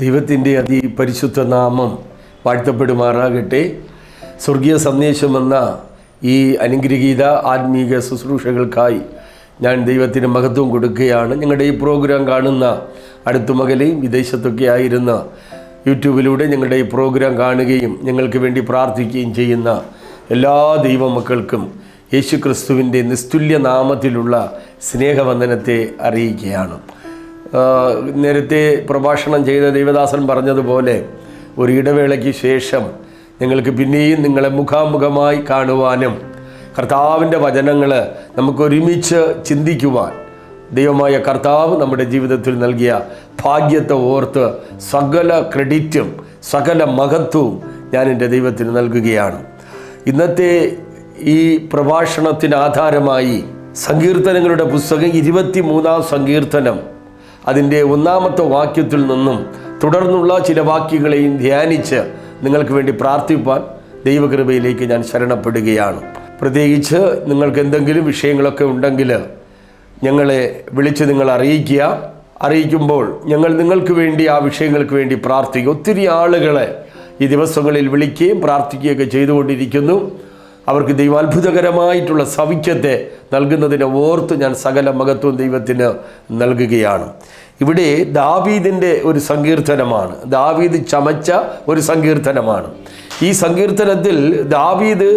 ദൈവത്തിൻ്റെ അതിപരിശുദ്ധ നാമം വാഴ്ത്തപ്പെടുമാറാകട്ടെ. സ്വർഗീയ സന്ദേശമെന്ന ഈ അനുഗ്രഹീത ആത്മീക ശുശ്രൂഷകൾക്കായി ഞാൻ ദൈവത്തിന് മഹത്വം കൊടുക്കുകയാണ്. ഞങ്ങളുടെ ഈ പ്രോഗ്രാം കാണുന്ന അടുത്തുമകലെയും വിദേശത്തൊക്കെ ആയിരുന്ന യൂട്യൂബിലൂടെ ഞങ്ങളുടെ ഈ പ്രോഗ്രാം കാണുകയും ഞങ്ങൾക്ക് വേണ്ടി പ്രാർത്ഥിക്കുകയും ചെയ്യുന്ന എല്ലാ ദൈവമക്കൾക്കും യേശു ക്രിസ്തുവിൻ്റെ നിസ്തുല്യ നാമത്തിലുള്ള സ്നേഹവന്ദനത്തെ അറിയിക്കുകയാണ്. നേരത്തെ പ്രഭാഷണം ചെയ്ത ദൈവദാസൻ പറഞ്ഞതുപോലെ ഒരു ഇടവേളയ്ക്ക് ശേഷം ഞങ്ങൾക്ക് പിന്നെയും നിങ്ങളെ മുഖാമുഖമായി കാണുവാനും കർത്താവിൻ്റെ വചനങ്ങൾ നമുക്കൊരുമിച്ച് ചിന്തിക്കുവാൻ ദൈവമായ കർത്താവ് നമ്മുടെ ജീവിതത്തിൽ നൽകിയ ഭാഗ്യത്തെ ഓർത്ത് സകല ക്രെഡിറ്റും സകല മഹത്വവും ഞാൻ എൻ്റെ ദൈവത്തിന് നൽകുകയാണ്. ഇന്നത്തെ ഈ പ്രഭാഷണത്തിന് ആധാരമായി സങ്കീർത്തനങ്ങളുടെ പുസ്തകം 23-ാം സങ്കീർത്തനം അതിൻ്റെ 1-ാമത്തെ വാക്യത്തിൽ നിന്നും തുടർന്നുള്ള ചില വാക്യങ്ങളെയും ധ്യാനിച്ച് നിങ്ങൾക്ക് വേണ്ടി പ്രാർത്ഥിപ്പാൻ ദൈവകൃപയിലേക്ക് ഞാൻ ശരണപ്പെടുകയാണ്. പ്രത്യേകിച്ച് നിങ്ങൾക്ക് എന്തെങ്കിലും വിഷയങ്ങളൊക്കെ ഉണ്ടെങ്കിൽ ഞങ്ങളെ വിളിച്ച് നിങ്ങൾ അറിയിക്കുമ്പോൾ ഞങ്ങൾ നിങ്ങൾക്ക് വേണ്ടി ആ വിഷയങ്ങൾക്ക് വേണ്ടി പ്രാർത്ഥിക്കും. ഒത്തിരി ആളുകളെ ഈ ദിവസങ്ങളിൽ വിളിക്കുകയും പ്രാർത്ഥിക്കുകയൊക്കെ ചെയ്തുകൊണ്ടിരിക്കുന്നു. അവർക്ക് ദൈവാത്ഭുതകരമായിട്ടുള്ള സൗഖ്യത്തെ നൽകുന്നതിനെ ഓർത്ത് ഞാൻ സകല മഹത്വം ദൈവത്തിന് നൽകുകയാണ്. ഇവിടെ ദാവീദിൻ്റെ ഒരു സങ്കീർത്തനമാണ്. ദാവീദ് ചമച്ച ഒരു സങ്കീർത്തനമാണ്. ഈ സങ്കീർത്തനത്തിൽ ദാവീദ്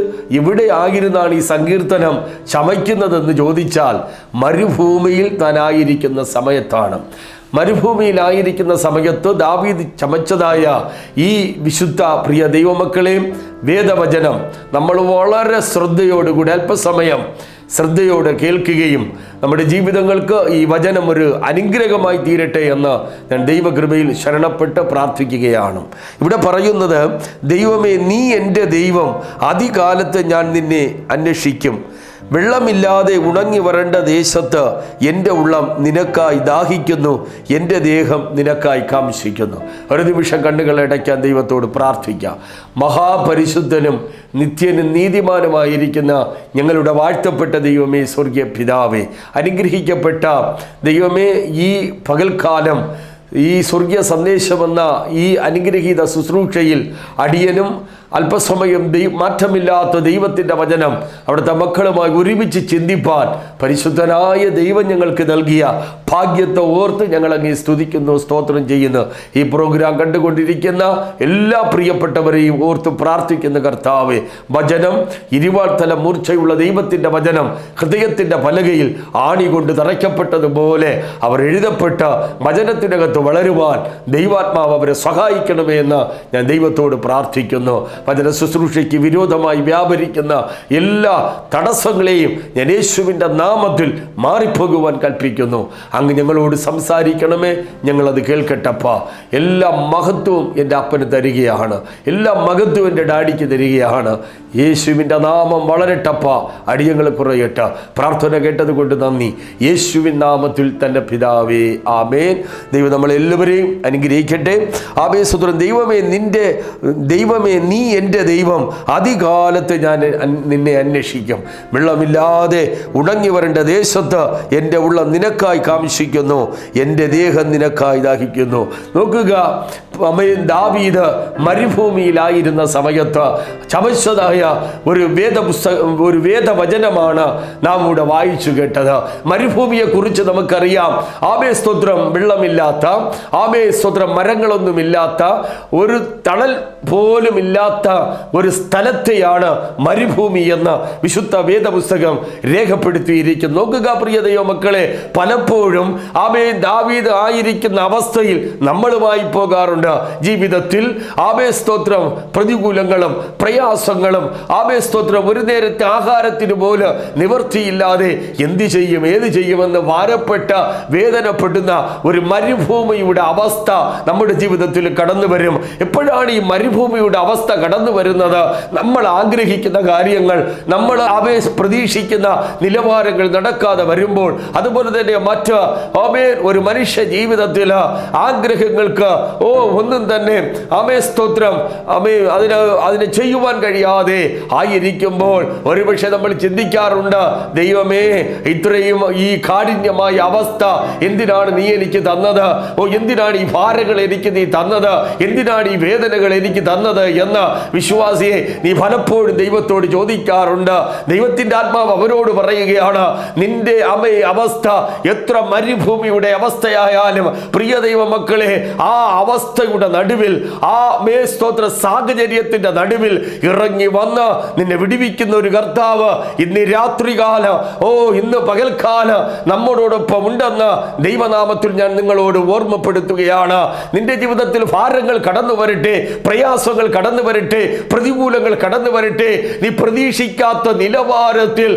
എവിടെ ആയിരുന്നാണ് ഈ സങ്കീർത്തനം ചമയ്ക്കുന്നതെന്ന് ചോദിച്ചാൽ മരുഭൂമിയിൽ താനായിരിക്കുന്ന സമയത്താണ്. മരുഭൂമിയിലായിരിക്കുന്ന സമയത്ത് ദാവീദ് ചമച്ചതായ ഈ വിശുദ്ധ പ്രിയ ദൈവമക്കളെയും വേദവചനം നമ്മൾ വളരെ ശ്രദ്ധയോടുകൂടി അല്പസമയം ശ്രദ്ധയോടെ കേൾക്കുകയും നമ്മുടെ ജീവിതങ്ങൾക്ക് ഈ വചനം ഒരു അനുഗ്രഹമായി തീരട്ടെ എന്ന് ഞാൻ ദൈവകൃപയിൽ ശരണപ്പെട്ട് പ്രാർത്ഥിക്കുകയാണ്. ഇവിടെ പറയുന്നത്, ദൈവമേ നീ എൻ്റെ ദൈവം, അതികാലത്ത് ഞാൻ നിന്നെ അന്വേഷിക്കും. വെള്ളമില്ലാതെ ഉണങ്ങി വരേണ്ട ദേശത്ത് എൻ്റെ ഉള്ളം നിനക്കായി ദാഹിക്കുന്നു, എൻ്റെ ദേഹം നിനക്കായി കാംക്ഷിക്കുന്നു. ഒരു നിമിഷം കണ്ണുകളടയ്ക്കാൻ ദൈവത്തോട് പ്രാർത്ഥിക്കാം. മഹാപരിശുദ്ധനും നിത്യനും നീതിമാനുമായിരിക്കുന്ന ഞങ്ങളുടെ വാഴ്ത്തപ്പെട്ട ദൈവമേ, സ്വർഗീയ പിതാവേ, അനുഗ്രഹിക്കപ്പെട്ട ദൈവമേ, ഈ പകൽക്കാലം ഈ സ്വർഗീയ സന്ദേശമെന്ന ഈ അനുഗ്രഹീത ശുശ്രൂഷയിൽ അടിയനും അല്പസമയം മാറ്റമില്ലാത്ത ദൈവത്തിൻ്റെ വചനം അവിടുത്തെ മക്കളുമായി ഒരുമിച്ച് ചിന്തിപ്പാൻ പരിശുദ്ധനായ ദൈവം ഞങ്ങൾക്ക് നൽകിയ ഭാഗ്യത്തെ ഓർത്ത് ഞങ്ങളങ്ങേ സ്തുതിക്കുന്നു, സ്തോത്രം ചെയ്യുന്നു. ഈ പ്രോഗ്രാം കണ്ടുകൊണ്ടിരിക്കുന്ന എല്ലാ പ്രിയപ്പെട്ടവരെയും ഓർത്ത് പ്രാർത്ഥിക്കുന്ന കർത്താവേ, വചനം ഇരുവാൾത്തല മൂർച്ചയുള്ള ദൈവത്തിൻ്റെ വചനം ഹൃദയത്തിൻ്റെ പലകയിൽ ആണി കൊണ്ട് തറയ്ക്കപ്പെട്ടതുപോലെ അവർ എഴുതപ്പെട്ട വചനത്തിനകത്ത് വളരുവാൻ ദൈവാത്മാവ് അവരെ സഹായിക്കണമേ എന്ന് ഞാൻ ദൈവത്തോട് പ്രാർത്ഥിക്കുന്നു. വചന ശുശ്രൂഷയ്ക്ക് വിരോധമായി വ്യാപരിക്കുന്ന എല്ലാ തടസ്സങ്ങളെയും ഞാൻ യേശുവിൻ്റെ നാമത്തിൽ മാറിപ്പോകുവാൻ കൽപ്പിക്കുന്നു. അങ്ങ് ഞങ്ങളോട് സംസാരിക്കണമേ, ഞങ്ങളത് കേൾക്കട്ടപ്പ. എല്ലാ മഹത്വവും എൻ്റെ അപ്പന് തരികയാണ്, എല്ലാ മഹത്വവും എൻ്റെ ഡാഡിക്ക് തരികയാണ്. യേശുവിൻ്റെ നാമം വളരട്ടപ്പ, അടിയങ്ങൾ കുറയട്ട. പ്രാർത്ഥന കേട്ടത് കൊണ്ട് നന്ദി, യേശുവിൻ നാമത്തിൽ തന്നെ പിതാവേ, ആമേൻ. ദൈവം നമ്മളെല്ലാവരെയും അനുഗ്രഹിക്കട്ടെ. ആമേൻ, സ്തോത്രം. ദൈവമേ നീ എൻ്റെ ദൈവം, അതികാലത്ത് ഞാൻ നിന്നെ അന്വേഷിക്കും. വെള്ളമില്ലാതെ ഉണങ്ങി വരേണ്ട ദേശത്ത് എൻ്റെ ഉള്ളം നിനക്കായി കാംക്ഷിക്കുന്നു, എൻ്റെ ദേഹം നിനക്കായി ദാഹിക്കുന്നു. നോക്കുക, ദാവീദ് മരുഭൂമിയിലായിരുന്ന സമയത്ത് ചമച്ചതായ ഒരു വേദവചനമാണ് നാം ഇവിടെ വായിച്ചു കേട്ടത്. മരുഭൂമിയെക്കുറിച്ച് നമുക്കറിയാം. ആമേ സ്തോത്രം. വെള്ളമില്ലാത്ത, ആമേ സ്തോത്രം, മരങ്ങളൊന്നുമില്ലാത്ത, ഒരു തണൽ പോലും ഇല്ലാത്ത ഒരു സ്ഥലത്തെയാണ് മരുഭൂമി എന്ന് വിശുദ്ധ വേദപുസ്തകം രേഖപ്പെടുത്തിയിരിക്കുന്നു. നോക്കുക പ്രിയ ദൈവമക്കളെ, പലപ്പോഴും ആമേ ദാവീദ് ആയിരിക്കുന്ന അവസ്ഥയിൽ നമ്മളുമായി പോകാറുണ്ട്. ജീവിതത്തിൽ ആമേ സ്തോത്രം പ്രതികൂലങ്ങളും പ്രയാസങ്ങളും, ആമേ സ്തോത്രം, ഒരു നേരത്തെ ആഹാരത്തിന് പോലും നിവൃത്തിയില്ലാതെ എന്ത് ചെയ്യും ഏത് ചെയ്യുമെന്ന് ഭാരപ്പെട്ട വേദനപ്പെടുന്ന ഒരു മരുഭൂമിയുടെ അവസ്ഥ നമ്മുടെ ജീവിതത്തിൽ കടന്നു വരും. എപ്പോഴാണ് ഈ മരുഭൂമിയുടെ അവസ്ഥ കടന്നു വരുന്നത്? നമ്മൾ ആഗ്രഹിക്കുന്ന കാര്യങ്ങൾ, നമ്മൾ പ്രതീക്ഷിക്കുന്ന നിലവാരങ്ങൾ നടക്കാതെ വരുമ്പോൾ, അതുപോലെ തന്നെ മറ്റ് ഒരു മനുഷ്യ ജീവിതത്തിൽ ആഗ്രഹങ്ങൾക്ക് ഒന്നും തന്നെ സ്തോത്രം അതിനെ ചെയ്യുവാൻ കഴിയാതെ ആയിരിക്കുമ്പോൾ ഒരുപക്ഷെ നമ്മൾ ചിന്തിക്കാറുണ്ട്, ദൈവമേ ഇത്രയും ഈ കാഠിന്യമായ അവസ്ഥ എന്തിനാണ് നീ എനിക്ക് തന്നത്? എന്തിനാണ് ഈ ഭാരങ്ങൾ എനിക്ക് നീ തന്നത്? എന്തിനാണ് ഈ വേദനകൾ എനിക്ക് തന്നത് എന്ന് വിശ്വാസിയെ നീ പലപ്പോഴും ദൈവത്തോട് ചോദിക്കാറുണ്ട്. ദൈവത്തിന്റെ ആത്മാവ് അവരോട് പറയുകയാണ്, നിന്റെ അവസ്ഥ എത്ര മരുഭൂമിയുടെ അവസ്ഥയായാലും പ്രിയ ദൈവ മക്കളെ, ആ അവസ്ഥയുടെ നടുവിൽ, ആ സ്തോത്ര സാഹചര്യത്തിന്റെ നടുവിൽ ഇറങ്ങി വന്ന് നിന്നെ വിടുവിക്കുന്ന ഒരു കർത്താവ് ഇന്ന് രാത്രികാലം, ഇന്ന് പകൽക്കാലം നമ്മോടൊപ്പം ഉണ്ടെന്ന് ദൈവനാമത്തിൽ ഞാൻ നിങ്ങളോട് ഓർമ്മപ്പെടുത്തുകയാണ്. നിന്റെ ജീവിതത്തിൽ ഭാരങ്ങൾ കടന്നു വരട്ടെ, പ്രയാസങ്ങൾ കടന്നു വരട്ടെ, പ്രതികൂലങ്ങൾ കടന്നു വരട്ടെ, നീ പ്രതീക്ഷിക്കാത്ത നിലവാരത്തിൽ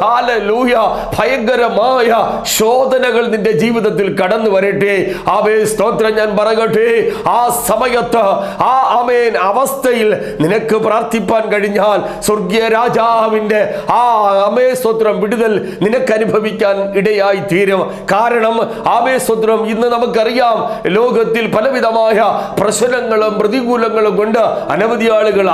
ഹല്ലേലൂയ ഭയങ്കരമായ ശോധനകൾ നിന്റെ ജീവിതത്തിൽ കടന്നു വരട്ടെ. സ്തോത്രം ഞാൻ പറയട്ടെ, ആ സമയത്ത് ആ അവസ്ഥയിൽ നിനക്ക് പ്രാർത്ഥിപ്പാൻ കഴിഞ്ഞാൽ സ്വർഗീയ രാജാവിന്റെ സ്തോത്രം വിടുതൽ നിനക്ക് അനുഭവിക്കാൻ ഇടയായി തീരും. കാരണം സ്തോത്രം ഇന്ന് നമുക്കറിയാം, ലോകത്തിൽ പലവിധമായ പ്രശ്നങ്ങളും പ്രതികൂലങ്ങളും കൊണ്ട് അനവധി ആളുകൾ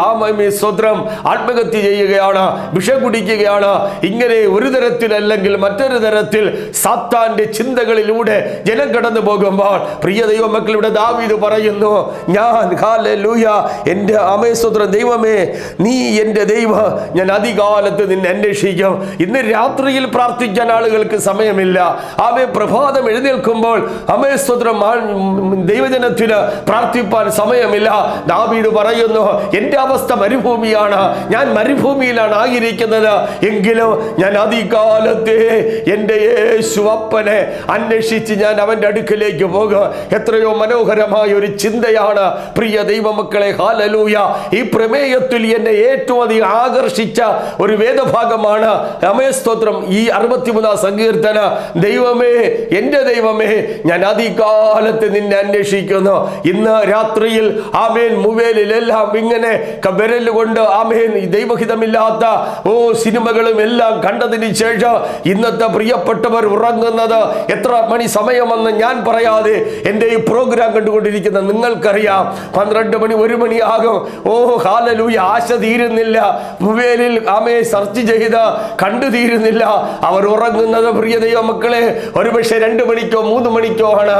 സ്തോത്രം ആത്മഹത്യ ചെയ്യുകയാണ്, വിഷം കുടിക്കുകയാണ്. ഇങ്ങനെ ഒരു തരത്തിലല്ലെങ്കിൽ മറ്റൊരു തരത്തിൽ സാത്താന്റെ ചിന്തകളിലൂടെ ജനം കടന്നു പോകുമ്പോൾ പ്രിയ ദൈവമക്കളുടെ ദാവീദ് പറയുന്നു, ഞാൻ ഹല്ലേലൂയ എന്റെ സ്തോത്രം ദൈവമേ നീ എന്റെ ദൈവം, ഞാൻ അധികാലത്ത് നിന്നെ അന്വേഷിക്കും. ഇന്ന് രാത്രിയിൽ പ്രാർത്ഥിക്കാൻ ആളുകൾക്ക് സമയമില്ല. പ്രഭാതം എഴുന്നേൽക്കുമ്പോൾ സ്തോത്രം ദൈവജനത്തിന് പ്രാർത്ഥിപ്പാൻ സമയമില്ല. ദാവീദ് പറയുന്നു, എന്റെ അവസ്ഥ മരുഭൂമിയാണ്, ഞാൻ മരുഭൂമിയിലാണ് ആയിരിക്കുന്നത്, എങ്കിലും ഞാൻ അധികാലത്തെ എന്റെ യേശു അപ്പനെ അന്വേഷിച്ച് ഞാൻ അവന്റെ അടുക്കിലേക്ക് പോകും. എത്രയോ മനോഹരമായ ഒരു ചിന്തയാണ് പ്രിയ ദൈവമക്കളെ. ഹല്ലേലൂയ. ഈ പ്രമേയത്തിൽ എന്നെ ഏറ്റവും അധികം ആകർഷിച്ച ഒരു വേദഭാഗമാണ് സ്തോത്രം ഈ 63-ാം സങ്കീർത്തന. ദൈവമേ എന്റെ ദൈവമേ, ഞാൻ അധികാലത്ത് നിന്നെ അന്വേഷിക്കുന്നു. ഇന്ന് രാത്രിയിൽ മൊബൈലിലെല്ലാം ഇങ്ങനെ വിരലുകൊണ്ട് ദൈവഹിതമില്ലാത്ത സിനിമകളും എല്ലാം കണ്ടതിന് ശേഷം ഇന്നത്തെ പ്രിയപ്പെട്ടവർ ഉറങ്ങുന്നത് എത്ര മണി സമയമെന്ന് ഞാൻ പറയാതെ എൻ്റെ ഈ പ്രോഗ്രാം കണ്ടുകൊണ്ടിരിക്കുന്ന നിങ്ങൾക്കറിയാം. 12 മണി 1 മണിയാകും. ഹല്ലേലൂയ. ആശ തീരുന്നില്ല, മൊബൈലിൽ സെർച്ച് ചെയ്ത് കണ്ടു തീരുന്നില്ല. അവർ ഉറങ്ങുന്നത് പ്രിയ ദൈവമക്കളെ ഒരുപക്ഷെ 2 മണിക്കോ 3 മണിക്കോ ആണ്.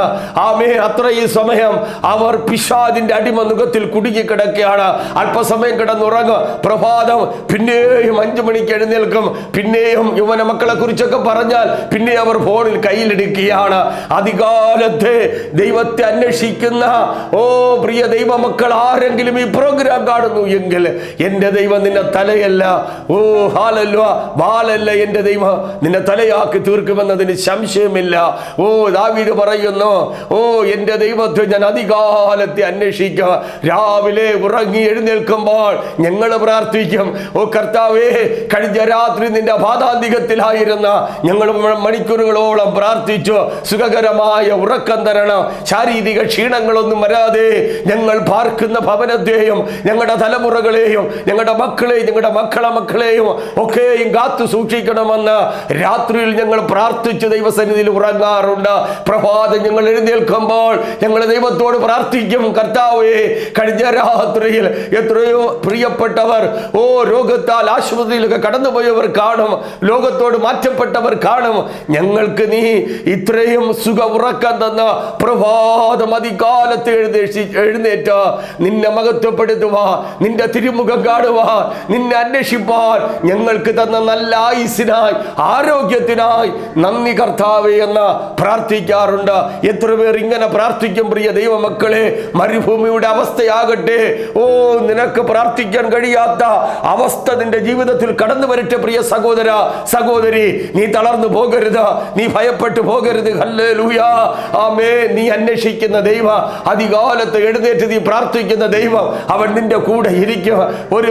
അത്രയും സമയം അവർ പിശാചിന്റെ അടിമനുഖത്തിൽ കുടുങ്ങിക്കിടക്കുകയാണ്. അല്പസമയം കിടന്നുറങ്ങും, പ്രഭാതം പിന്നെയും 5 മണിക്ക് എഴുന്നേൽക്കും, പിന്നെയും യുവന മക്കളെ കുറിച്ചൊക്കെ പറഞ്ഞാൽ പിന്നെ അവർ ഫോണിൽ കയ്യിലെടുക്കുകയാണ്. അധികാലത്തെ ദൈവത്തെ അന്വേഷിക്കുന്ന പ്രിയ ദൈവമക്കൾ ആരെങ്കിലും ഈ പ്രോഗ്രാം കാണുന്നു എങ്കിൽ എന്റെ ദൈവം നിന്നെ തലയല്ല, ഹല്ലേലൂയ വാലല്ല, എന്റെ ദൈവം നിന്നെ തലയാക്കി തീർക്കുമെന്നതിന് സംശയമില്ല. ദാവീദ് പറയുന്നു, എന്റെ ദൈവത്തെ ഞാൻ അധികാലത്തെ അന്വേഷിക്കുക. രാവിലെ ഉറങ്ങി എഴുന്നേൽക്കുമ്പോൾ ഞങ്ങൾ പ്രാർത്ഥിക്കും, കർത്താവേ കഴിഞ്ഞ രാത്രി നിന്റെ പാദാന്തികത്തിലായിരുന്ന ഞങ്ങൾ മണിക്കൂറുകളോളം പ്രാർത്ഥിച്ചു, സുഖകരമായ ഉറക്കം തരണം, ശാരീരിക ക്ഷീണങ്ങളൊന്നും വരാതെ ഞങ്ങൾ പാർക്കുന്ന ഭവനത്തെയും ഞങ്ങളുടെ തലമുറകളെയും ഞങ്ങളുടെ മക്കളെയും ഞങ്ങളുടെ മക്കളെയും ഒക്കെയും കാത്തു സൂക്ഷിക്കണമെന്ന് രാത്രിയിൽ ഞങ്ങൾ പ്രാർത്ഥിച്ച് ദൈവസന്നിധിയിൽ ഉറങ്ങാറുണ്ട്. പ്രഭാതം ഞങ്ങൾ എഴുന്നേൽക്കുമ്പോൾ ഞങ്ങൾ ദൈവത്തോട് പ്രാർത്ഥിക്കും, കർത്താവേ കഴിഞ്ഞ രാത്രിയിൽ എത്രയോ പ്രിയപ്പെട്ടവർ രോഗത്താൽ ആശുപത്രിയിലൊക്കെ കടന്നുപോയവർ കാണും, ലോകത്തോട് മാറ്റപ്പെട്ടവർ കാണും. ഞങ്ങൾക്ക് നീ ഇത്രയും സുഖ ഉറക്കം തന്ന പ്രഭാതം അധികാലത്ത് എഴുന്നേറ്റ് നിന്നെ മഹത്വപ്പെടുത്തുവാൻ, നിന്റെ തിരുമുഖം കാണുവാൻ, നിന്നെ അന്വേഷിപ്പാൻ ഞങ്ങൾക്ക് തന്ന നല്ല ആയുസ്സിനായി ആരോഗ്യത്തിനായി നന്ദി കർത്താവേ എന്ന് പ്രാർത്ഥിക്കാറുണ്ട്. എത്ര പേർ ഇങ്ങനെ പ്രാർത്ഥിക്കും പ്രിയ ദൈവമക്കളെ? മരുഭൂമിയുടെ അവസ്ഥയാകട്ടെ, നിനക്ക് പ്രാർത്ഥിക്കാൻ കഴിയാത്ത അവസ്ഥ നിന്റെ ജീവിതത്തിൽ കടന്നു വരട്ടെ പ്രിയ സഹോദര സഹോദരി. നീ തളർന്നു പോകരുത്, നീ ഭയപ്പെട്ടു പോകരുത്. ഹല്ലേലൂയ. ആമേൻ. നീ അന്വേഷിക്കുന്ന ദൈവം, അധികാലത്ത് എഴുന്നേറ്റ് നീ പ്രാർത്ഥിക്കുന്ന ദൈവം, അവൻ നിന്റെ കൂടെ ഇരിക്കും. ഒരു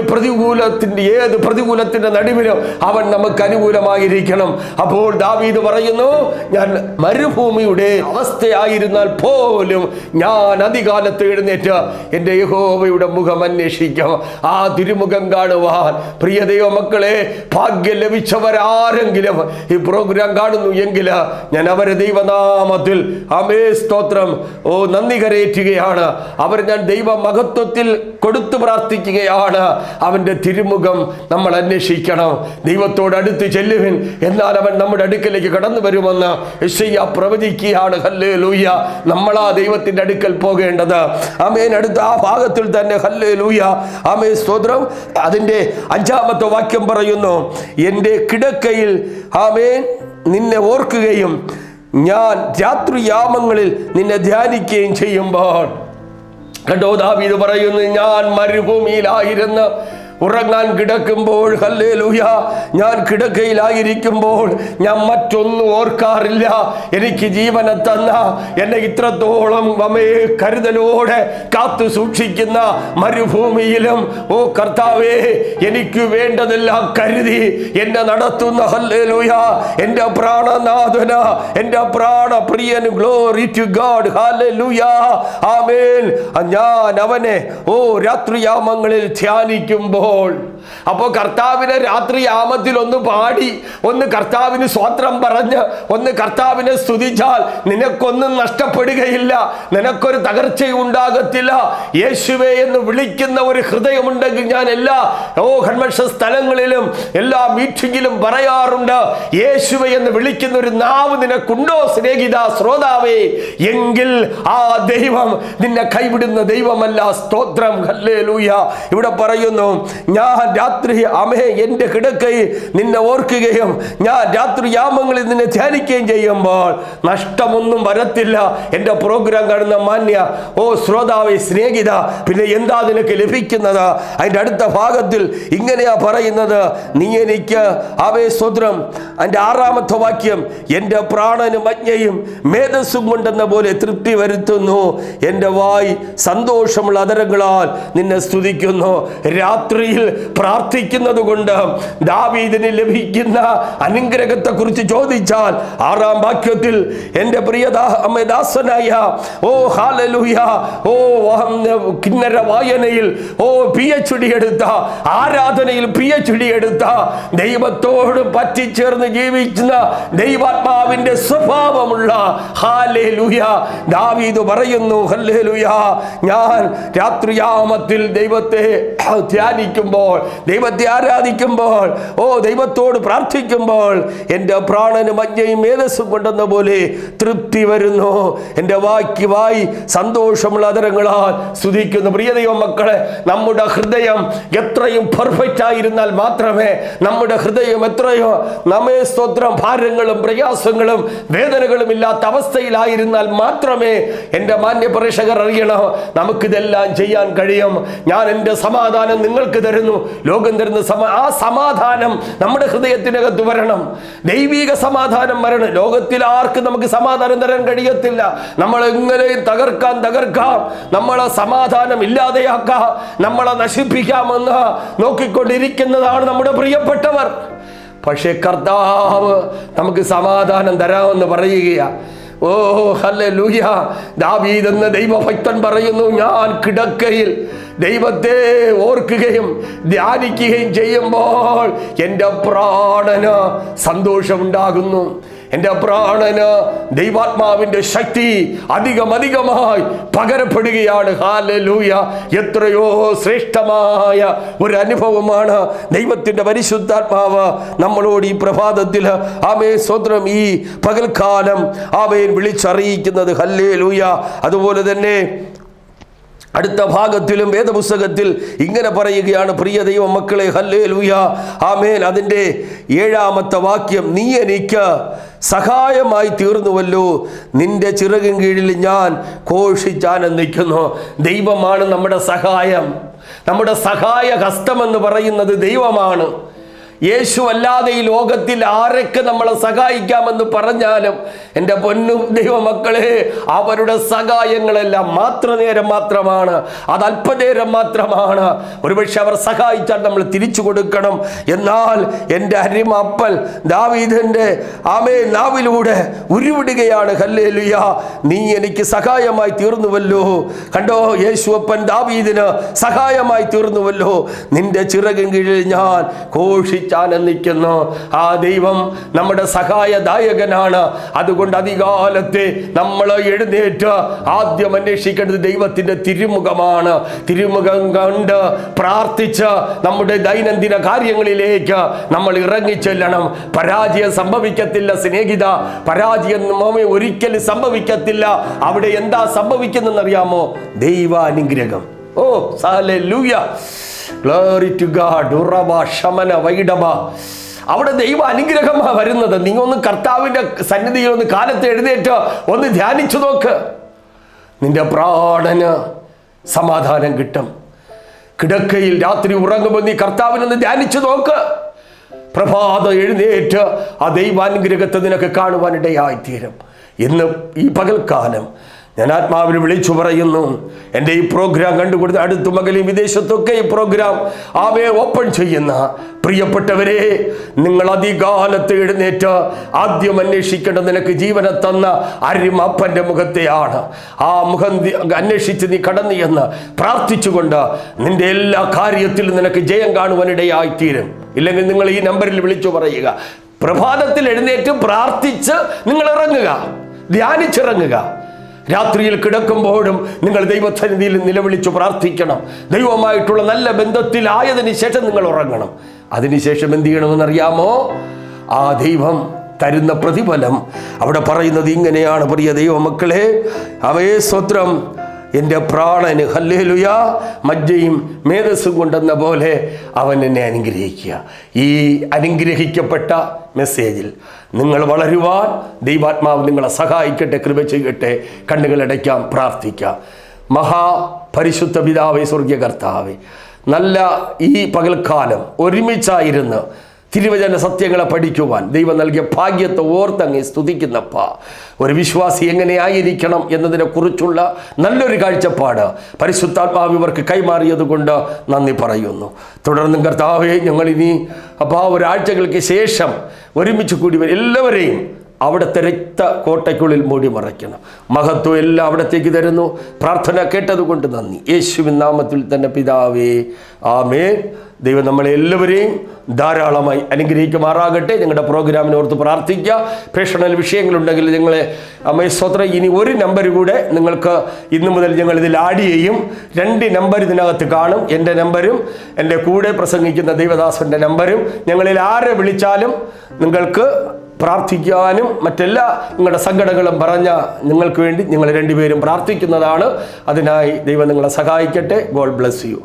ഏത് പ്രതികൂലത്തിന്റെ നടുവിലും അവൻ നമുക്ക് അനുകൂലമായിരിക്കണം. അപ്പോൾ ദാവീദ് പറയുന്നു, ഞാൻ മരുഭൂമിയുടെ അവസ്ഥയായിരുന്നാൽ പോലും ഞാൻ അധികാലത്ത് എഴുന്നേറ്റ് എൻ്റെ യഹോവയുടെ മുഖം അന്വേഷിക്കും, ആ തിരുമുഖം കാണുവാൻ. പ്രിയ ദൈവമക്കളെ, ഭാഗ്യം ലഭിച്ചവരാരെങ്കിലും ഈ പ്രോഗ്രാം കാണുന്നു എങ്കിൽ ഞാൻ അവരെ ദൈവനാമത്തിൽ സ്തോത്രം നന്ദി കരേറ്റുകയാണ്. അവർ ഞാൻ ദൈവ മഹത്വത്തിൽ കൊടുത്തു പ്രാർത്ഥിക്കുകയാണ്. അവൻ്റെ തിരുമുഖം നമ്മൾ അന്വേഷിക്കണം. ദൈവത്തോട് അടുത്ത് ചെല്ലുവിൻ, എന്നാൽ അവൻ നമ്മുടെ അടുക്കലേക്ക് കടന്നു വരുമെന്ന് യെശയ്യാ പ്രവചിക്കുകയാണ്. ഹല്ലേലൂയ. നമ്മളാ ദൈവത്തിൻ്റെ അടുക്കൽ പോകേണ്ടത്. ആമേൻ. അടുത്ത ആ ഭാഗത്തിൽ തന്നെ ഹല്ലേലൂയ, ആമേൻ, സ്തോത്രം, അതിൻ്റെ 5-ാമത്തെ വാക്യം പറയുന്നു, എൻ്റെ കിടക്കയിൽ ആമേൻ നിന്നെ ഓർക്കുകയും ഞാൻ രാത്രിയാമങ്ങളിൽ നിന്നെ ധ്യാനിക്കുകയും ചെയ്യുമ്പോൾ. കണ്ടോ, ദാവീദ് പറയുന്നു, ഞാൻ മരുഭൂമിയിലായിരുന്നു ഉറങ്ങാൻ കിടക്കുമ്പോൾ, ഹല്ലേലൂയ, ഞാൻ കിടക്കയിലായിരിക്കുമ്പോൾ ഞാൻ മറ്റൊന്നും ഓർക്കാറില്ല. എനിക്ക് ജീവനെ തന്ന, എന്നെ ഇത്രത്തോളം കരുതലോടെ കാത്തു സൂക്ഷിക്കുന്ന മരുഭൂമിയിലും ഓ കർത്താവേ, എനിക്ക് വേണ്ടതെല്ലാം കരുതി എന്നെ നടത്തുന്ന, ഹല്ലേലൂയ, എൻ്റെ പ്രാണനാഥന, എൻ്റെ പ്രാണപ്രിയൻ, ഗ്ലോറി ടു ഗോഡ്, ഹല്ലേലൂയ, ആമേൻ. ഞാൻ അവനെ ഓ രാത്രിയാമങ്ങളിൽ ധ്യാനിക്കുമ്പോൾ. അപ്പോൾ കർത്താവിനെ രാത്രിയാമത്തിൽ ഒന്ന് പാടി, ഒന്ന് കർത്താവിന് സ്വത്രം പറഞ്ഞ്, ഒന്ന് കർത്താവിനെ സ്തുതിച്ചാൽ നിനക്കൊന്നും നഷ്ടപ്പെടുകയില്ല, നിനക്കൊരു തകർച്ചയും ഉണ്ടാകത്തില്ല. യേശുവേ എന്ന് വിളിക്കുന്ന ഒരു ഹൃദയമുണ്ടെങ്കിൽ ഞാൻ എല്ലാ കൺവെൻഷൻ സ്ഥലങ്ങളിലും എല്ലാ മീറ്റിംഗിലും പറയാറുണ്ട്, യേശുവേ എന്ന് വിളിക്കുന്ന ഒരു നാവ് നിനക്കുണ്ടോ സ്നേഹിത ശ്രോതാവേ? എങ്കിൽ ആ ദൈവം നിന്നെ കൈവിടുന്ന ദൈവമല്ല. സ്തോത്രം, ഹല്ലേലൂയ. ഇവിടെ പറയുന്നു, ഞാൻ രാത്രി എൻ്റെ കിടക്കയിൽ നിന്നെ ഓർക്കുകയും ഞാൻ രാത്രിയാമങ്ങളിൽ നിന്നെ ധ്യാനിക്കുകയും ചെയ്യുമ്പോൾ നഷ്ടമൊന്നും വരത്തില്ല. എൻ്റെ പ്രോഗ്രാം കാണുന്ന മാന്യ ശ്രോതാവേ, സ്നേഹിത, പിന്നെ എന്താ നിനക്ക് ലഭിക്കുന്നത്? അതിൻ്റെ അടുത്ത ഭാഗത്തിൽ ഇങ്ങനെയാ പറയുന്നത്, നീ എനിക്ക് സ്തോത്രം, അതിൻ്റെ 6-ാമത്തെ വാക്യം, എൻ്റെ പ്രാണനും അജ്ഞയും മേധസ്സും കൊണ്ടെന്ന പോലെ തൃപ്തി വരുത്തുന്നു, എൻ്റെ വായ് സന്തോഷമുള്ള അധരങ്ങളാൽ നിന്നെ സ്തുതിക്കുന്നു. രാത്രിയിൽ പ്രാർത്ഥിക്കുന്നത് കൊണ്ട് ദാവീദിന് ലഭിക്കുന്ന അനുഗ്രഹത്തെ കുറിച്ച് ചോദിച്ചാൽ 6-ാം വാക്യത്തിൽ, എൻ്റെ പ്രിയദാസനായ ഹല്ലേലൂയ, കിന്നര വായനയിൽ PhD എടുത്ത, ആരാധനയിൽ PhD എടുത്ത, ദൈവത്തോട് പറ്റിച്ചേർന്ന് ജീവിക്കുന്ന ദൈവാത്മാവിന്റെ സ്വഭാവമുള്ള ഹല്ലേലൂയ ദാവീദ് പറയുന്നു, ഹല്ലേലൂയ, ഞാൻ രാത്രിയാമത്തിൽ ദൈവത്തെ ധ്യാനിക്കുമ്പോൾ, ദൈവത്തെ ആരാധിക്കുമ്പോൾ, ദൈവത്തോട് പ്രാർത്ഥിക്കുമ്പോൾ എൻ്റെ പ്രാണനും അജ്ഞയും മേധസ്സും കൊണ്ടെന്ന പോലെ തൃപ്തി വരുന്നു. എൻ്റെ വായി സന്തോഷമുള്ള അധരങ്ങളാൽ സ്തുതിക്കുന്നു. പ്രിയ ദൈവ മക്കളെ, നമ്മുടെ ഹൃദയം എത്രയും പെർഫെക്റ്റ് ആയിരുന്നാൽ മാത്രമേ, നമ്മുടെ ഹൃദയം എത്രയോ നമ്മെ സ്തോത്രം ഭാരങ്ങളും പ്രയാസങ്ങളും വേദനകളും ഇല്ലാത്ത അവസ്ഥയിലായിരുന്നാൽ മാത്രമേ, എൻ്റെ മാന്യ പ്രേക്ഷകർ അറിയണം, നമുക്കിതെല്ലാം ചെയ്യാൻ കഴിയും. ഞാൻ എൻ്റെ സമാധാനം നിങ്ങൾക്ക് തരുന്നു, ലോകം തരുന്ന ആ സമാധാനം നമ്മുടെ ഹൃദയത്തിനകത്ത് വരണം. ദൈവിക സമാധാനം വരണം. ലോകത്തിൽ ആർക്കും നമുക്ക് സമാധാനം തരാൻ കഴിയത്തില്ല. നമ്മൾ എങ്ങനെയും തകർക്കാം, നമ്മളെ സമാധാനം ഇല്ലാതെയാക്കാം, നമ്മളെ നശിപ്പിക്കാമെന്ന് നോക്കിക്കൊണ്ടിരിക്കുന്നതാണ് നമ്മുടെ പ്രിയപ്പെട്ടവർ. പക്ഷേ കർത്താവ് നമുക്ക് സമാധാനം തരാമെന്ന് പറയുകയാണ്. ഹല്ലേലൂയ. ദാവീദ് എന്ന ദൈവഭക്തൻ പറയുന്നു, ഞാൻ കിടക്കയിൽ ദൈവത്തെ ഓർക്കുകയും ധ്യാനിക്കുകയും ചെയ്യുമ്പോൾ എൻ്റെ പ്രാണന് സന്തോഷമുണ്ടാകുന്നു. എൻ്റെ പ്രാണന് ദൈവാത്മാവിൻ്റെ ശക്തി അധികമായി പകരപ്പെടുകയാണ്. ഹല്ലേലൂയ. എത്രയോ ശ്രേഷ്ഠമായ ഒരു അനുഭവമാണ് ദൈവത്തിൻ്റെ പരിശുദ്ധാത്മാവ് നമ്മളോട് ഈ പ്രഭാതത്തിൽ സ്തോത്രം ഈ പകൽക്കാലം വിളിച്ചറിയിക്കുന്നത്. ഹല്ലേലൂയ. അതുപോലെ തന്നെ അടുത്ത ഭാഗത്തിലും വേദപുസ്തകത്തിൽ ഇങ്ങനെ പറയുകയാണ്, പ്രിയ ദൈവ മക്കളെ, ഹല്ലേലൂയ, ആമേൻ. അതിൻ്റെ 7-ാമത്തെ വാക്യം, നീ എനിക്ക് സഹായമായി തീർന്നുവല്ലോ, നിന്റെ ചിറകിൻ കീഴിൽ ഞാൻ ഘോഷിച്ചാനന്ദിക്കുന്നു. ദൈവമാണ് നമ്മുടെ സഹായം. നമ്മുടെ സഹായ ഹസ്തമെന്ന് പറയുന്നത് ദൈവമാണ്. യേശു അല്ലാതെ ഈ ലോകത്തിൽ ആരൊക്കെ നമ്മളെ സഹായിക്കാമെന്ന് പറഞ്ഞാലും എൻ്റെ പൊന്നും ദൈവമക്കളെ, അവരുടെ സഹായങ്ങളെല്ലാം മാത്രനേരം മാത്രമാണ്, അത് അല്പനേരം മാത്രമാണ്. ഒരുപക്ഷെ അവർ സഹായിച്ചാൽ നമ്മൾ തിരിച്ചു കൊടുക്കണം. എന്നാൽ എൻ്റെ അരിമപ്പൻ ദാവീദിൻ്റെ നാവിലൂടെ ഉരുവിടുകയാണ്, ഹല്ലേലൂയ, നീ എനിക്ക് സഹായമായി തീർന്നുവല്ലോ. കണ്ടോ, യേശുവപ്പൻ ദാവീദിന് സഹായമായി തീർന്നുവല്ലോ, നിന്റെ ചിറകിൻ കീഴിൽ ഞാൻ ഘോഷിച്ചു ഘോഷിച്ച് ആനന്ദിക്കുന്നു. ആ ദൈവം നമ്മുടെ സഹായദായകനാണ്. അതുകൊണ്ട് അധികാലത്തെ നമ്മൾ എഴുന്നേറ്റ് ആദ്യം അന്വേഷിക്കേണ്ടത് ദൈവത്തിൻ്റെ തിരുമുഖമാണ്. തിരുമുഖം കണ്ട് പ്രാർത്ഥിച്ച് നമ്മുടെ ദൈനംദിന കാര്യങ്ങളിലേക്ക് നമ്മൾ ഇറങ്ങിച്ചെല്ലണം. പരാജയം സംഭവിക്കത്തില്ല സ്നേഹിത, പരാജയം ഒരിക്കലും സംഭവിക്കത്തില്ല. അവിടെ എന്താ സംഭവിക്കുന്നതെന്നറിയാമോ? ദൈവാനുഗ്രഹം. ഓ ഹല്ലേലൂയ, ഗ്ലോറി ടു ഗോഡ്. ഉറബ ശമന വൈഡബ. അവിടെ ദൈവ അനുഗ്രഹമാണ് വരുന്നത്. നീ ഒന്ന് കർത്താവിൻ്റെ സന്നിധിയിൽ ഒന്ന് കാലത്ത് എഴുന്നേറ്റ് ഒന്ന് ധ്യാനിച്ചു നോക്ക്. നിന്റെ പ്രാണന് സമാധാനം കിട്ടും. കിടക്കയിൽ രാത്രി ഉറങ്ങുമ്പോൾ നീ കർത്താവിനൊന്ന് ധ്യാനിച്ചു നോക്ക്. പ്രഭാതം എഴുന്നേറ്റ് ആ ദൈവാനുഗ്രഹത്തെ നിനക്ക് കാണുവാനിടയായിത്തീരും. ഇന്ന് ഈ പകൽക്കാലം ഞാൻ ആത്മാവിനെ വിളിച്ചു പറയുന്നു, എൻ്റെ ഈ പ്രോഗ്രാം കണ്ടുകൊടുത്ത് അടുത്ത മകലെയും വിദേശത്തൊക്കെ ഈ പ്രോഗ്രാം ഓപ്പൺ ചെയ്യുന്ന പ്രിയപ്പെട്ടവരെ, നിങ്ങൾ അധികാലത്ത് എഴുന്നേറ്റ് ആദ്യം അന്വേഷിക്കേണ്ടത് നിനക്ക് ജീവനെ തന്ന അരിമപ്പൻ്റെ മുഖത്തെയാണ്. ആ മുഖം അന്വേഷിച്ച് നീ കടന്നു എന്ന് പ്രാർത്ഥിച്ചുകൊണ്ട് നിന്റെ എല്ലാ കാര്യത്തിലും നിനക്ക് ജയം കാണുവാനിടയായിത്തീരും. ഇല്ലെങ്കിൽ നിങ്ങൾ ഈ നമ്പറിൽ വിളിച്ചു പറയുക. പ്രഭാതത്തിൽ എഴുന്നേറ്റ് പ്രാർത്ഥിച്ച് നിങ്ങൾ ഇറങ്ങുക, ധ്യാനിച്ചിറങ്ങുക. രാത്രിയിൽ കിടക്കുമ്പോഴും നിങ്ങൾ ദൈവസന്നിധിയിൽ നിലവിളിച്ചു പ്രാർത്ഥിക്കണം. ദൈവമായിട്ടുള്ള നല്ല ബന്ധത്തിലായതിനു ശേഷം നിങ്ങൾ ഉറങ്ങണം. അതിനുശേഷം എന്ത് ചെയ്യണമെന്നറിയാമോ? ആ ദൈവം തരുന്ന പ്രതിഫലം അവിടെ പറയുന്നത് ഇങ്ങനെയാണ്. പ്രിയ ദൈവമക്കളെ, അവയെ സ്വത്രം എൻ്റെ പ്രാണന് ഹല്ലേലൂയ മജ്ജയും മേധസ്സും കൊണ്ടെന്ന പോലെ അവൻ എന്നെ അനുഗ്രഹിക്കുക. ഈ അനുഗ്രഹിക്കപ്പെട്ട മെസ്സേജിൽ നിങ്ങൾ വളരുവാൻ ദൈവാത്മാവ് നിങ്ങളെ സഹായിക്കട്ടെ, കൃപ ചെയ്യട്ടെ. കണ്ണുകളടയ്ക്കാം, പ്രാർത്ഥിക്കാം. മഹാപരിശുദ്ധ പിതാവേ, സ്വർഗീയ കർത്താവേ, നല്ല ഈ പകൽക്കാലം ഒരുമിച്ചായിരുന്ന് തിരുവചന സത്യങ്ങളെ പഠിക്കുവാൻ ദൈവം നൽകിയ ഭാഗ്യത്തെ ഓർത്തങ്ങ് സ്തുതിക്കുന്നപ്പ. ഒരു വിശ്വാസി എങ്ങനെയായിരിക്കണം എന്നതിനെക്കുറിച്ചുള്ള നല്ലൊരു കാഴ്ചപ്പാട് പരിശുദ്ധാത്മാവ് ഇവർക്ക് കൈമാറിയത് കൊണ്ട് നന്ദി പറയുന്നു. തുടർന്നും കർത്താവേ, ഞങ്ങളിനി ഒരാഴ്ചകൾക്ക് ശേഷം ഒരുമിച്ച് കൂടി എല്ലാവരെയും അവിടുത്തെ രക്തകോട്ടയ്ക്കുള്ളിൽ മൂടി മറയ്ക്കണം. മഹത്വം എല്ലാം അവിടത്തേക്ക് തരുന്നു. പ്രാർത്ഥന കേട്ടതുകൊണ്ട് നന്ദി. യേശുവിൻ നാമത്തിൽ തന്നെ പിതാവേ, ആമേൻ. ദൈവം നമ്മളെ എല്ലാവരെയും ധാരാളമായി അനുഗ്രഹിക്കുമാറാകട്ടെ. ഞങ്ങളുടെ പ്രോഗ്രാമിനെ ഓർത്ത് പ്രാർത്ഥിക്കുക. പേഴ്സണൽ വിഷയങ്ങളുണ്ടെങ്കിൽ ഞങ്ങളെ സ്തോത്രം. ഇനി ഒരു നമ്പർ കൂടെ നിങ്ങൾക്ക് ഇന്നു മുതൽ ഞങ്ങൾ ഇതിൽ ആഡ് ചെയ്യും. 2 നമ്പർ ഇതിനകത്ത് കാണും. എൻ്റെ നമ്പരും എൻ്റെ കൂടെ പ്രസംഗിക്കുന്ന ദൈവദാസൻ്റെ നമ്പരും. ഞങ്ങളിൽ ആരെ വിളിച്ചാലും നിങ്ങൾക്ക് പ്രാർത്ഥിക്കാനും മറ്റെല്ലാ നിങ്ങളുടെ സങ്കടങ്ങളും പറഞ്ഞ നിങ്ങൾക്ക് വേണ്ടി ഞങ്ങൾ രണ്ടുപേരും പ്രാർത്ഥിക്കുന്നതാണ്. അതിനായി ദൈവം നിങ്ങളെ സഹായിക്കട്ടെ. God bless you.